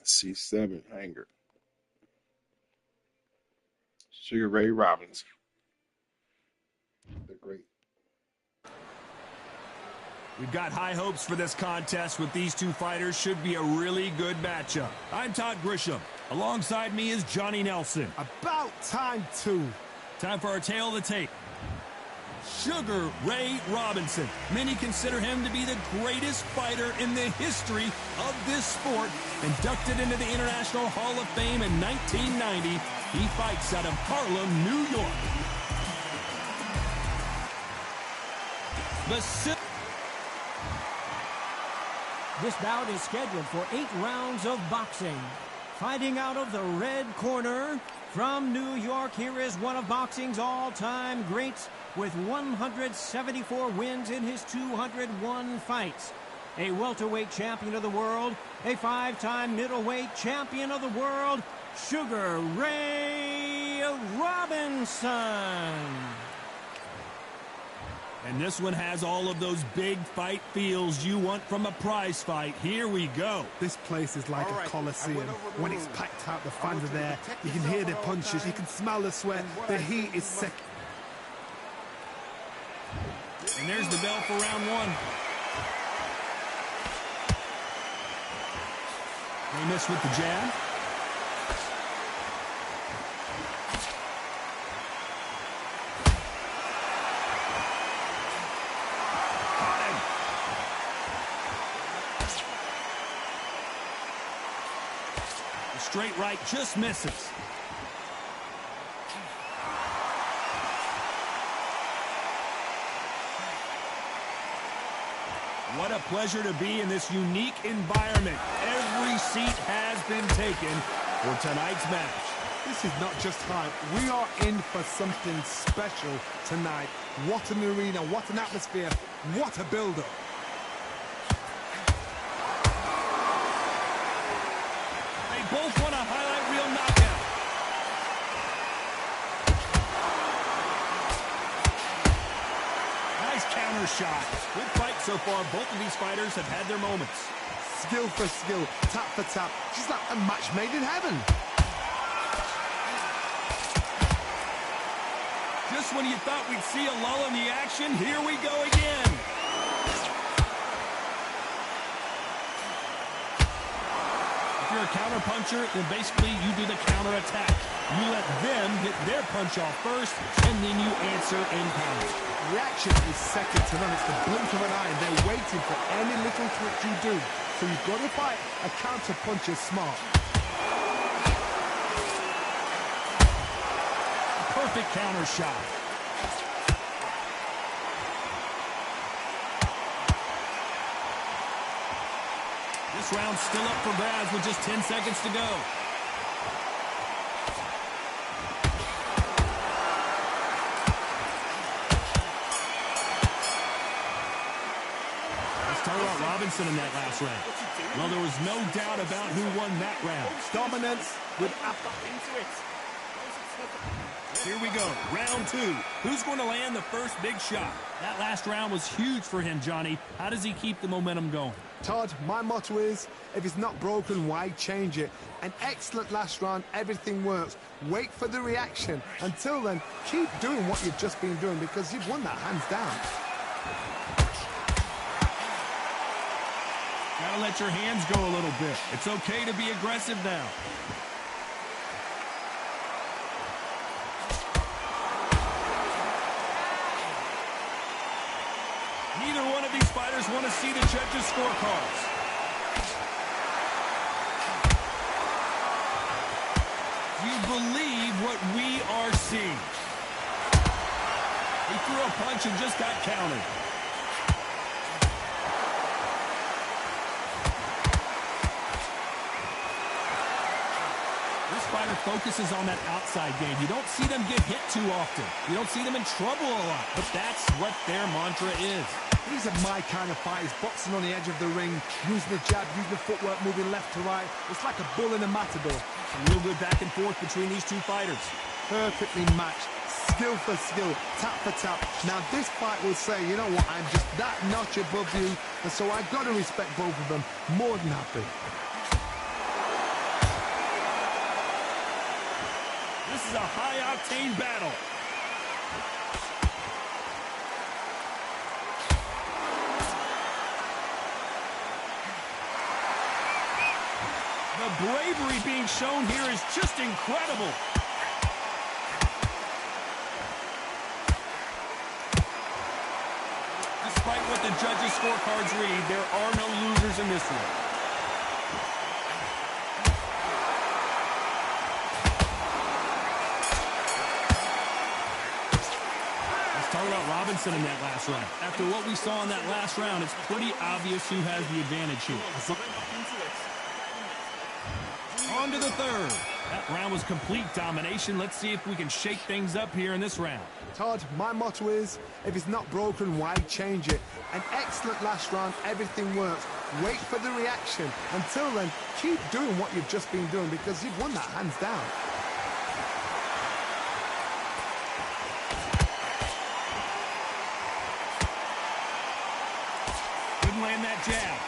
C7 hanger. Sugar Ray Robinson. They're great. We've got high hopes for this contest with these two fighters. Should be a really good matchup. I'm Todd Grisham. Alongside me is Johnny Nelson. About time, too. Time for our tale of the tape. Sugar Ray Robinson. Many consider him to be the greatest fighter in the history of this sport. Inducted into the International Hall of Fame in 1990, he fights out of Harlem, New York. This bout is scheduled for 8 rounds of boxing. Fighting out of the red corner from New York, here is one of boxing's all-time greats with 174 wins in his 201 fights. A welterweight champion of the world, a 5-time middleweight champion of the world, Sugar Ray Robinson. And this one has all of those big fight feels you want from a prize fight. Here we go. This place is like a coliseum. When it's packed out, the fans are there. You can hear the punches. You can smell the sweat. The heat is sick. And there's the bell for round one. They miss with the jab. Straight right just misses. What a pleasure to be in this unique environment. Every seat has been taken for tonight's match. This is not just hype. We are in for something special tonight. What an arena, what an atmosphere, what a build-up. Both want a highlight reel knockout. Nice counter shot. Good fight so far. Both of these fighters have had their moments. Skill for skill, tap for tap. Just like a match made in heaven. Just when you thought we'd see a lull in the action, here we go again. If you're a counter puncher, then basically you do the counter attack. You let them get their punch off first, and then you answer in kind. Reaction is second to none. It's the blink of an eye, and they're waiting for any little twitch you do. So you've got to fight a counter puncher smart. Perfect counter shot. This round's still up for grabs with just 10 seconds to go. Let's talk about Robinson in that last round. Well, there was no doubt about who won that round. Dominance with Here we go, round two. Who's going to land the first big shot? That last round was huge for him, Johnny. How does he keep the momentum going? Todd, my motto is, if it's not broken, why change it? An excellent last round, everything works. Wait for the reaction. Until then, keep doing what you've just been doing because you've won that hands down. Gotta let your hands go a little bit. It's okay to be aggressive now. Neither one of these fighters want to see the judges' scorecards. Do you believe what we are seeing? He threw a punch and just got countered. This fighter focuses on that outside game. You don't see them get hit too often. You don't see them in trouble a lot, but that's what their mantra is. These are my kind of fighters, boxing on the edge of the ring, using the jab, using the footwork, moving left to right. It's like a bull in a matador. A real good back and forth between these two fighters. Perfectly matched, skill for skill, tap for tap. Now this fight will say, you know what, I'm just that notch above you, and so I've got to respect both of them. More than happy. This is a high-octane battle. The bravery being shown here is just incredible. Despite what the judges' scorecards read, there are no losers in this one. Let's talk about Robinson in that last round. After what we saw in that last round, it's pretty obvious who has the advantage here. On to the third. That round was complete domination. Let's see if we can shake things up here in this round. Todd, my motto is, if it's not broken, why change it? An excellent last round, everything works. Wait for the reaction. Until then, keep doing what you've just been doing because you've won that hands down. Couldn't land that jab.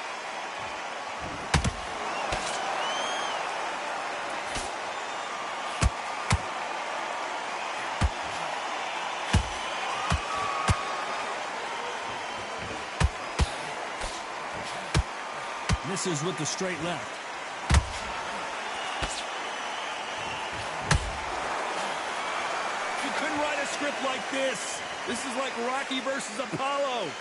Misses with the straight left. You couldn't write a script like this. This is like Rocky versus Apollo.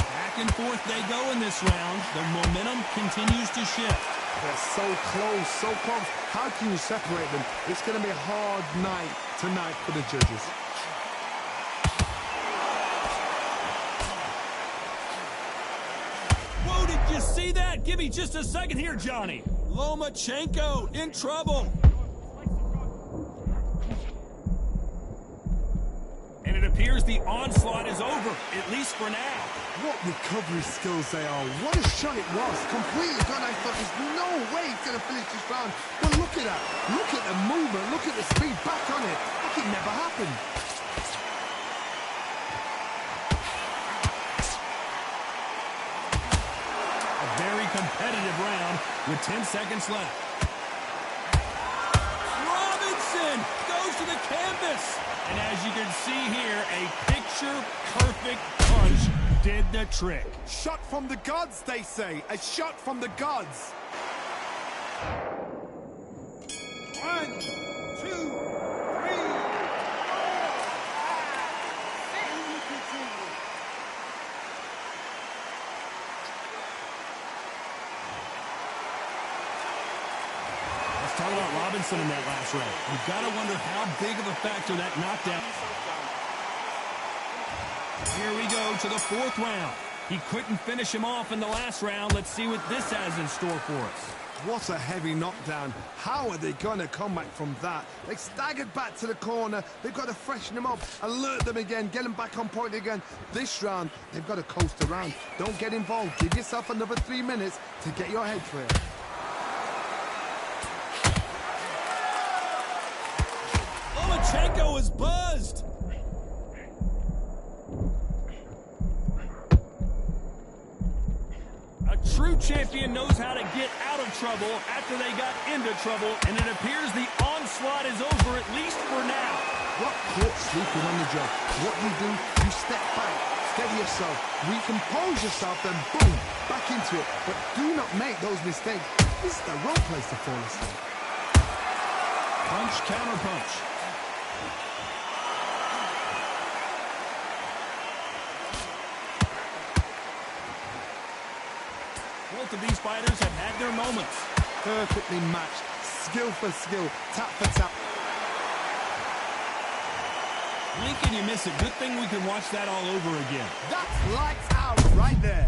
Back and forth they go in this round. The momentum continues to shift. They're so close, so close. How can you separate them? It's going to be a hard night tonight for the judges. Whoa, did you see that? Give me just a second here, Johnny. Lomachenko in trouble. And it appears the onslaught is over, at least for now. What recovery skills they are. What a shot it was. Completely gone. I thought there's no way he's going to finish this round. But look at that. Look at the movement. Look at the speed. Back on it. Like it never happened. A very competitive round with 10 seconds left. Robinson goes to the canvas. And as you can see here, a picture-perfect punch did the trick. Shot from the gods, they say. A shot from the gods. 1, 2, 3, 4, 5, Let's talk about Robinson in that last round. You've got to wonder how big of a factor that knockdown. Here we go to the fourth round. He couldn't finish him off in the last round. Let's see what this has in store for us. What a heavy knockdown. How are they going to come back from that? They staggered back to the corner. They've got to freshen them up, alert them again, get them back on point again. This round, they've got to coast around. Don't get involved. Give yourself another 3 minutes to get your head clear. Lomachenko is buzzed. A true champion knows how to get out of trouble after they got into trouble, and it appears the onslaught is over, at least for now. What caught sleeping on the job? What do? You step back, steady yourself, recompose yourself, then boom, back into it. But do not make those mistakes. This is the wrong place to fall asleep. Punch, counter punch. Both of these fighters have had their moments. Perfectly matched, skill for skill, tap for tap. Blink and you miss it. Good thing we can watch that all over again. That's lights out right there.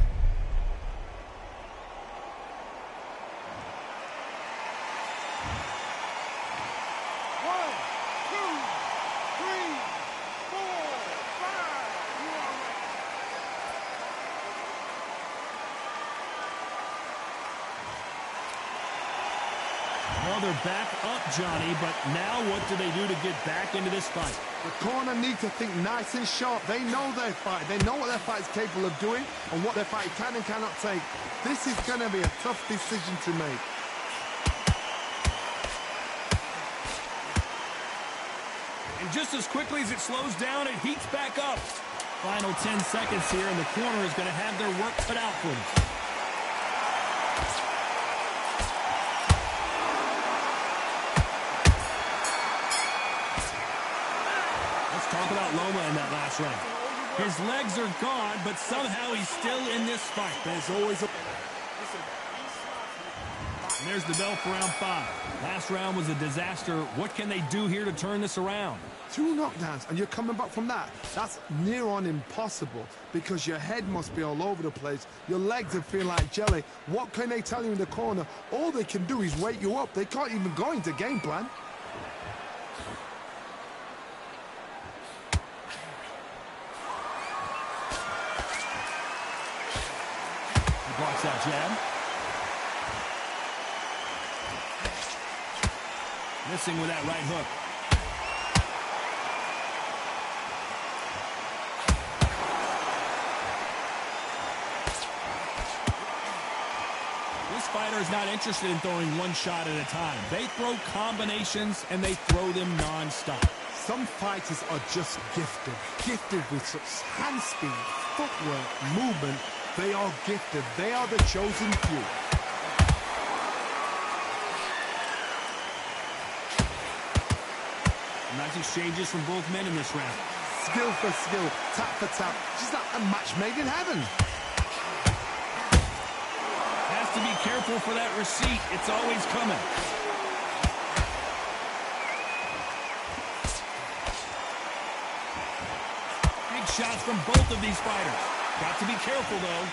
Well, they're back up, Johnny, but now what do they do to get back into this fight? The corner need to think nice and sharp. They know their fight. They know what their fight is capable of doing and what their fight can and cannot take. This is going to be a tough decision to make. And just as quickly as it slows down, it heats back up. Final 10 seconds here, and the corner is going to have their work cut out for them. Let's talk about Loma in that last round. His legs are gone, but somehow he's still in this fight. There's always a... And there's the bell for round 5. Last round was a disaster. What can they do here to turn this around? 2 knockdowns, and you're coming back from that. That's near on impossible because your head must be all over the place. Your legs will feel like jelly. What can they tell you in the corner? All they can do is wake you up. They can't even go into game plan. He blocks that jab. Missing with that right hook. This fighter is not interested in throwing one shot at a time. They throw combinations, and they throw them non-stop. Some fighters are just gifted. Gifted with such hand speed, footwork, movement. They are gifted. They are the chosen few. Nice exchanges from both men in this round. Skill for skill, tap for tap. Just like a match made in heaven. Has to be careful for that receipt. It's always coming. Big shots from both of these fighters. Got to be careful, though.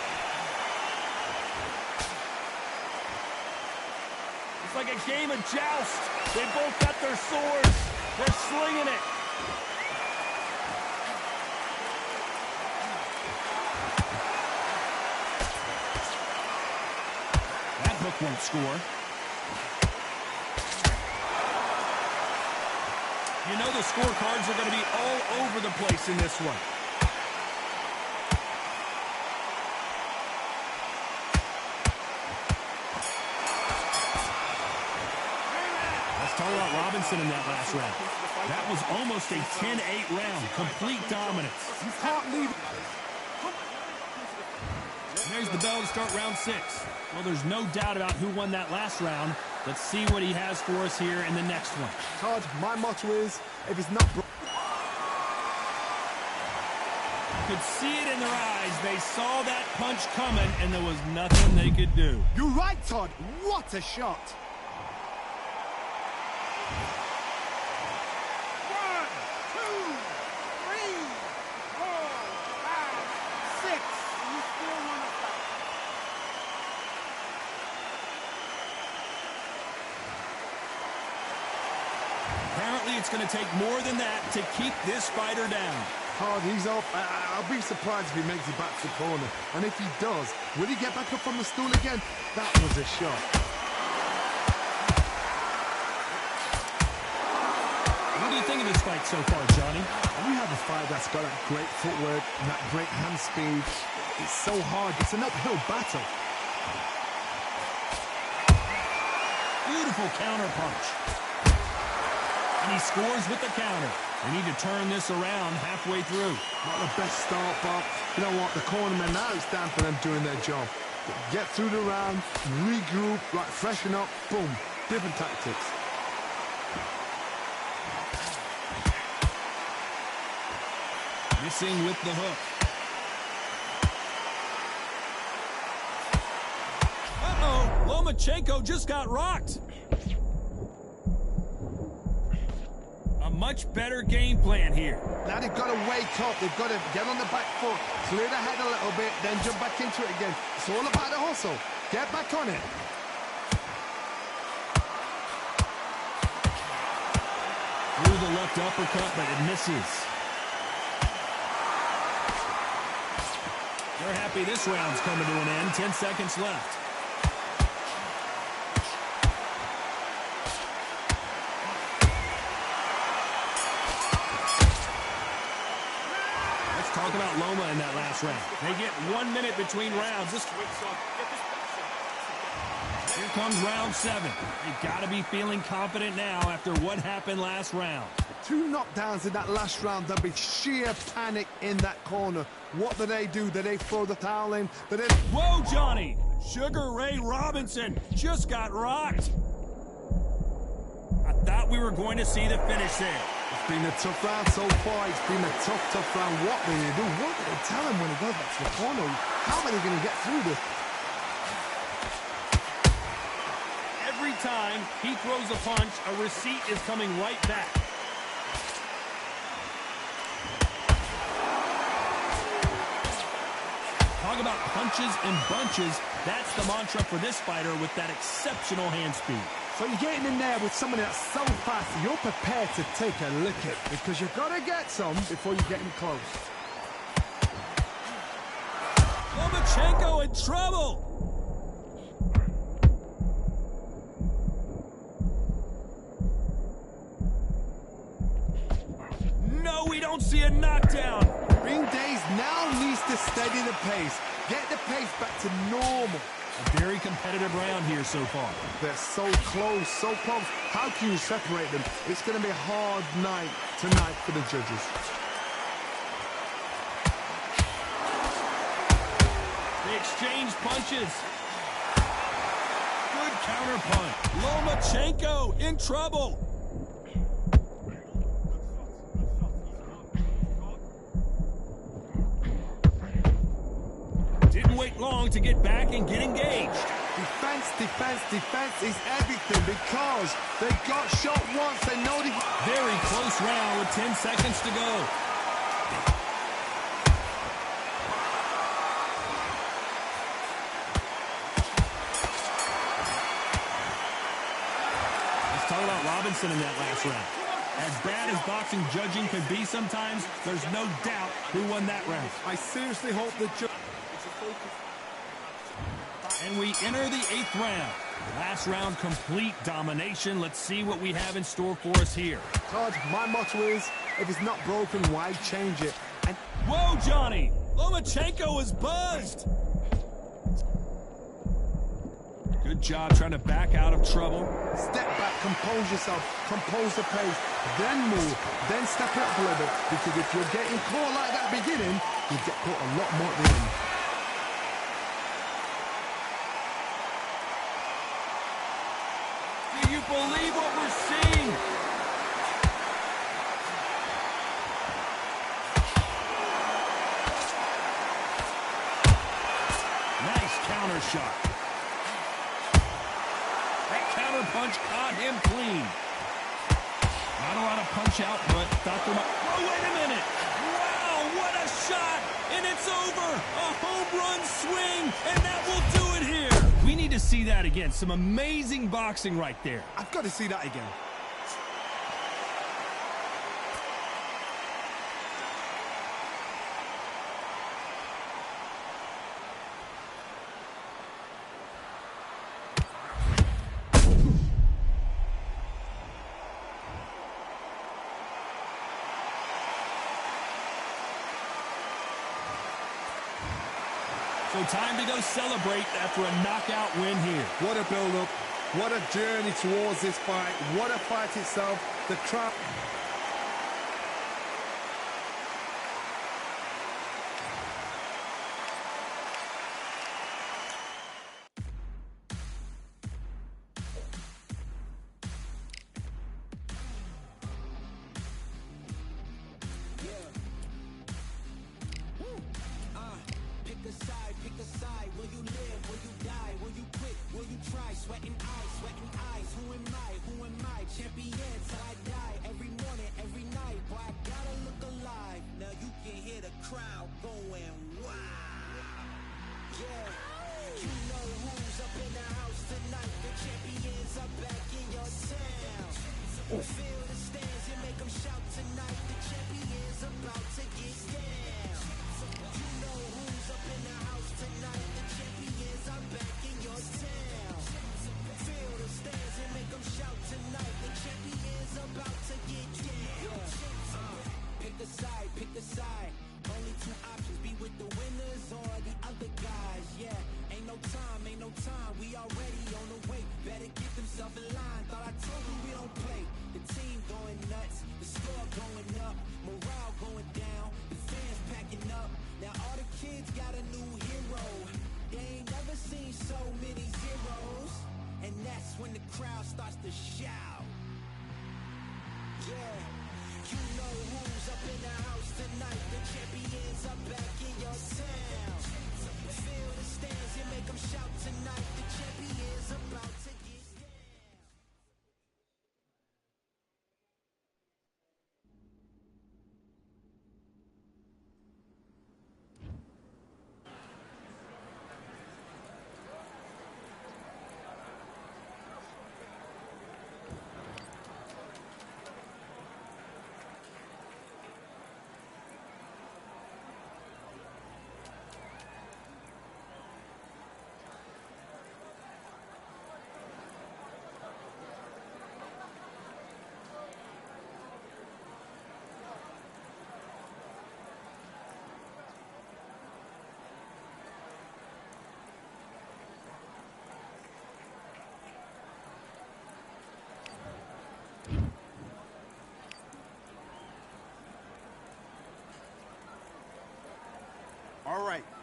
It's like a game of joust. They both got their swords. They're slinging it. That hook won't score. You know the scorecards are going to be all over the place in this one. Let's talk about Robinson in that last round. That was almost a 10-8 round. Complete dominance. You can't leave. And there's the bell to start round 6. Well, there's no doubt about who won that last round. Let's see what he has for us here in the next one. Todd, my motto is, if it's not... Could see it in their eyes. They saw that punch coming, and there was nothing they could do. You're right, Todd. What a shot. 1, 2, 3, 4, 5, 6. You still want to fight. Apparently, it's going to take more than that to keep this fighter down. Todd, he's up. I'll be surprised if he makes it back to the corner. And if he does, will he get back up from the stool again? That was a shot. What do you think of this fight so far, Johnny? We have a fight that's got that great footwork and that great hand speed. It's so hard. It's an uphill battle. Beautiful counter punch. And he scores with the counter. They need to turn this around halfway through. Not the best start, but you know what? The cornermen, now it's time for them doing their job. Get through the round, regroup, like freshen up, boom. Different tactics. Missing with the hook. Uh-oh, Lomachenko just got rocked. A much better game plan here. Now they've got to wake up. They've got to get on the back foot, clear the head a little bit, then jump back into it again. It's all about the hustle. Get back on it. Through the left uppercut, but it misses. They're happy this round's coming to an end. 10 seconds left. Talk about Loma in that last round. They get 1 minute between rounds. Here comes round 7. They got to be feeling confident now after what happened last round. 2 knockdowns in that last round. There'll be sheer panic in that corner. What do? Do they throw the towel in? Whoa, Johnny! Sugar Ray Robinson just got rocked. I thought we were going to see the finish there. It's been a tough round so far. It's been a tough round. What do they do? What do they tell him when he goes back to the corner? How are they going to get through this? Every time he throws a punch, a receipt is coming right back. Talk about punches and bunches. That's the mantra for this fighter with that exceptional hand speed. So you're getting in there with somebody that's so fast, you're prepared to take a licking because you've got to get some before you get in close. Lomachenko in trouble. No, we don't see a knockdown. Ring Days now needs to steady the pace. Get the pace back to normal. A very competitive round here so far. They're so close, so close. How can you separate them? It's going to be a hard night tonight for the judges. They exchange punches. Good counter punch. Lomachenko in trouble. Didn't wait long to get back and get engaged. Defense is everything because they got shot once. They know they... Very close round with 10 seconds to go. Let's talk about Robinson in that last round. As bad as boxing judging can be sometimes, there's no doubt who won that round. I seriously hope the judge... And we enter the 8th round. Last round, complete domination. Let's see what we have in store for us here. Todd, my motto is, if it's not broken, why change it? And whoa, Johnny! Lomachenko is buzzed! Good job trying to back out of trouble. Step back, compose yourself, compose the pace, then move, then step it up a little bit. Because if you're getting caught like that beginning, you get caught a lot more at the end. Do you believe what we're seeing? Nice counter shot. That counter punch caught him clean. Not a lot of punch out, but Dr. Oh, wait a minute. Wow, what a shot. And it's over. A home run swing, and that will do it here. We need to see that again. Some amazing boxing right there. I've got to see that again. So time to go celebrate after a knockout win here. What a build-up. What a journey towards this fight. What a fight itself. The crowd... Pick a side. Will you live? Will you die? Will you quit? Will you try? Sweating eyes. Who am I? Champion till I die. Every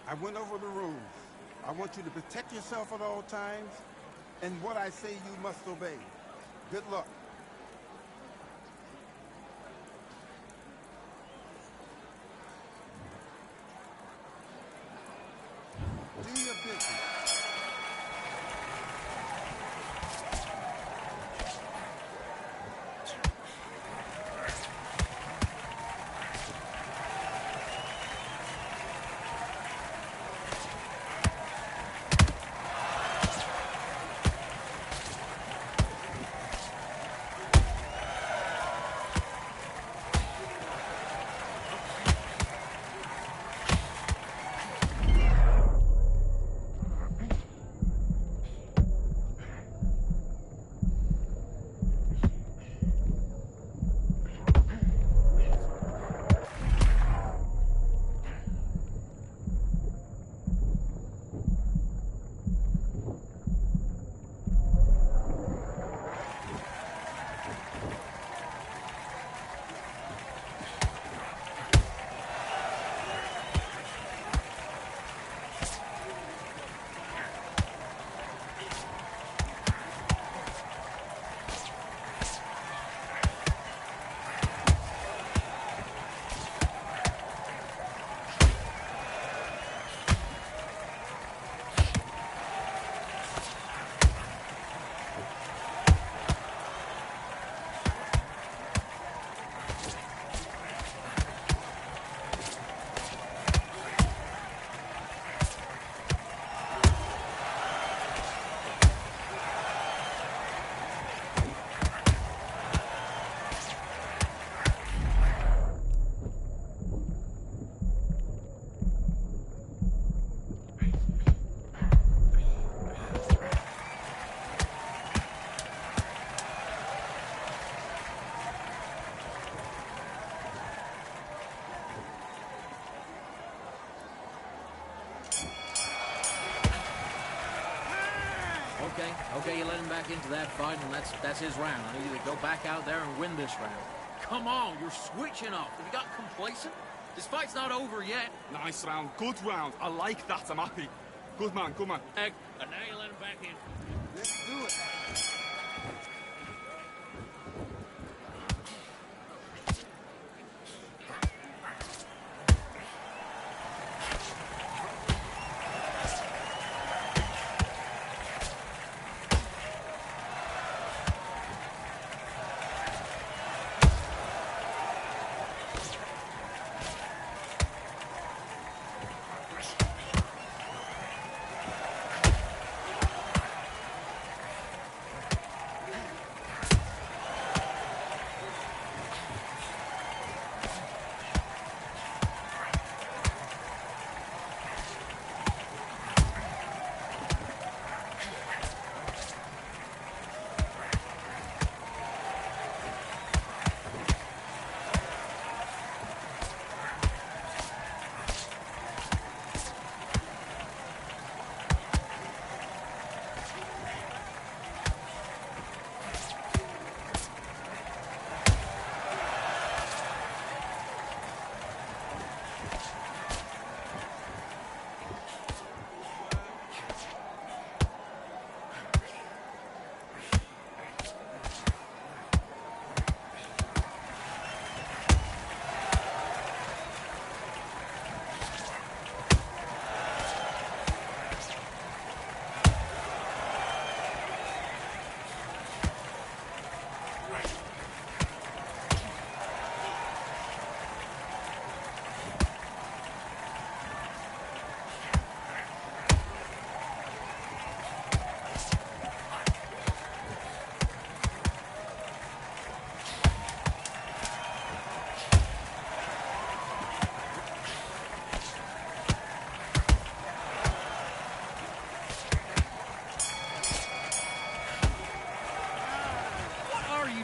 I went over the rules. I want you to protect yourself at all times, and what I say you must obey. Good luck. Do your business. Okay, you let him back into that fight, and that's his round. I need you to go back out there and win this round. Come on, you're switching off. Have you got complacent? This fight's not over yet. Nice round, good round. I like that, I'm happy. Good man, good man. And now you let him back in. Let's do it.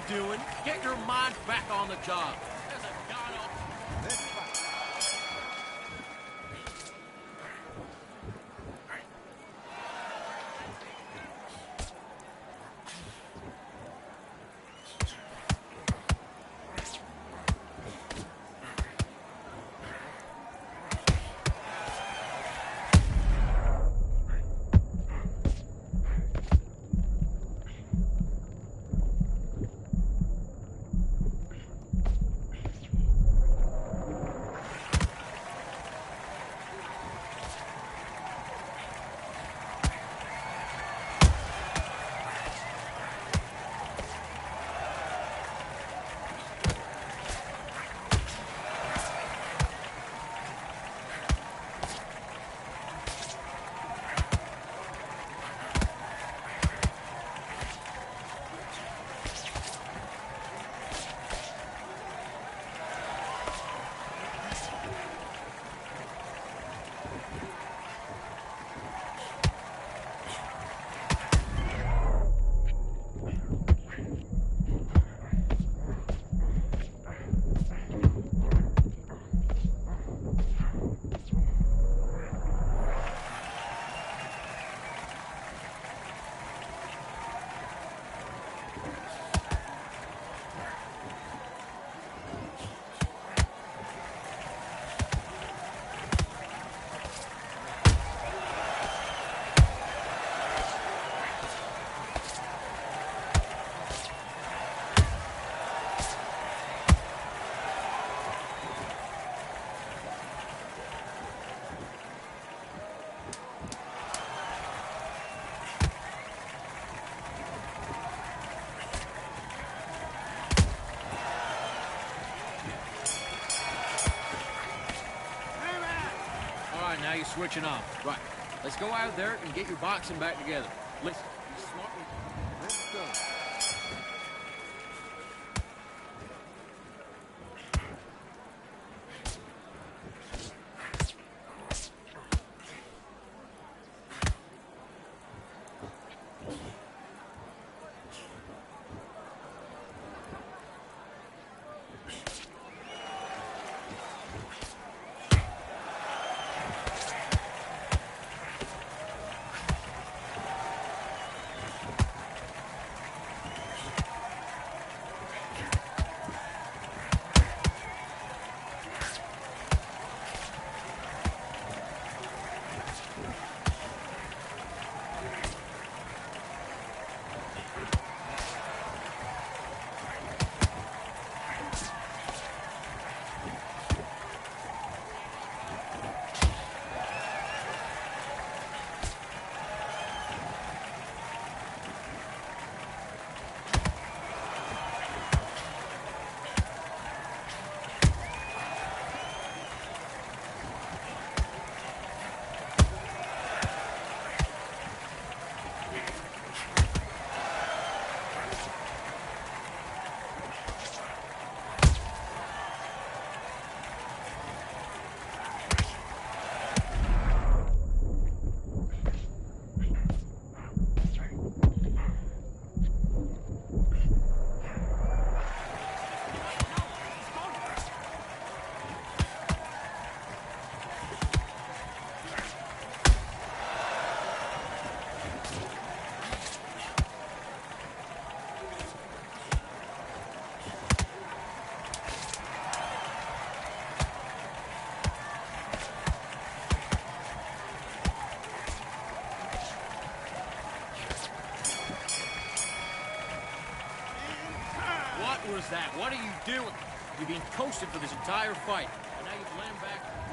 doing? Get your mind back on the job. As a god-awful... Let's fight. switching off. Right. Let's go out there and get your boxing back together. Listen, be smart. Let's go. What was that? What are you doing? You've been coasted for this entire fight. And now you've landed back.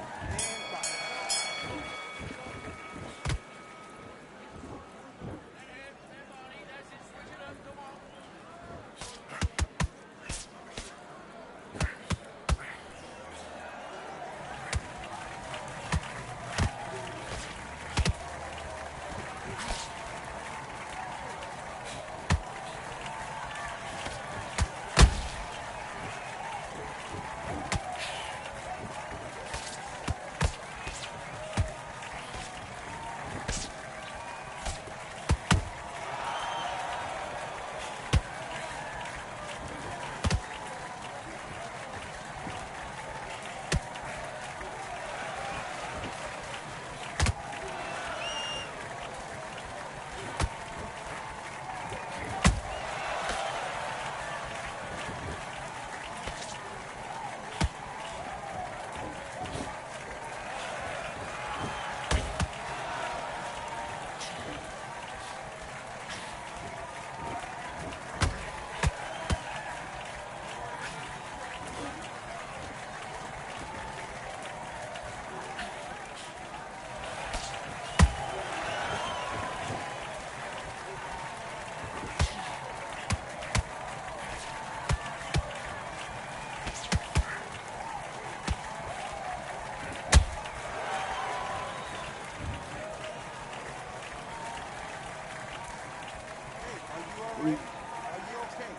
Are you okay?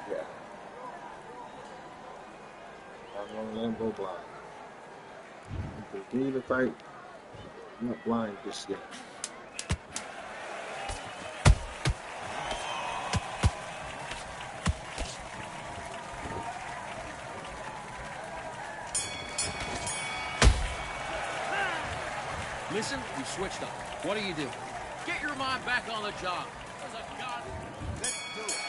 Yeah. I'm gonna let him go blind. Continue to fight. I'm not blind just yet. Listen, you switched up. What do you do? Get your mind back on the job. As a god. Let's do it.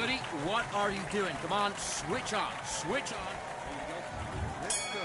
Goody, what are you doing? Come on, switch on. Switch on. Let's go.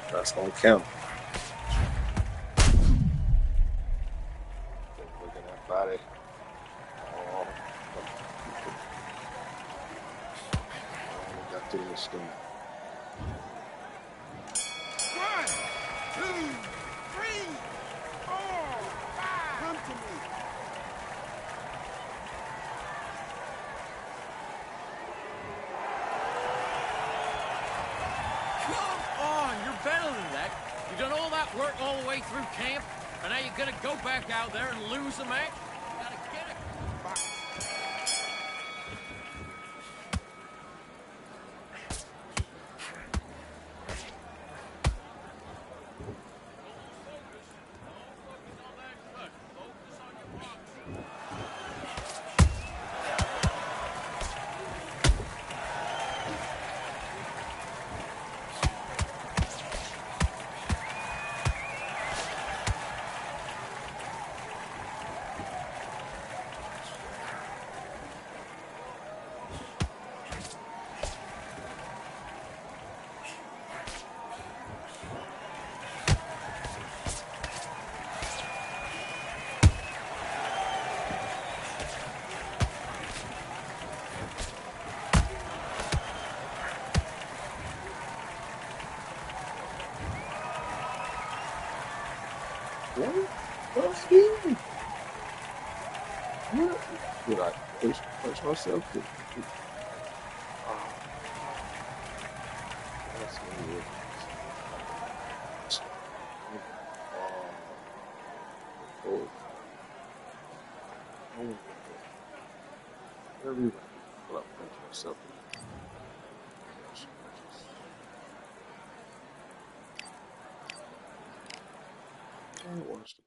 That's gonna count. Look at that body. Oh, got through this thing. 1, 2, 3, 4, 5. Come to me. Come on, you're better than that. You've done all that work all the way through camp, and now you're going to go back out there and lose the match? You got to get it. What's he? What? Did I push myself? Oh, that's weird. Oh, everybody. Well, I punch myself. I watched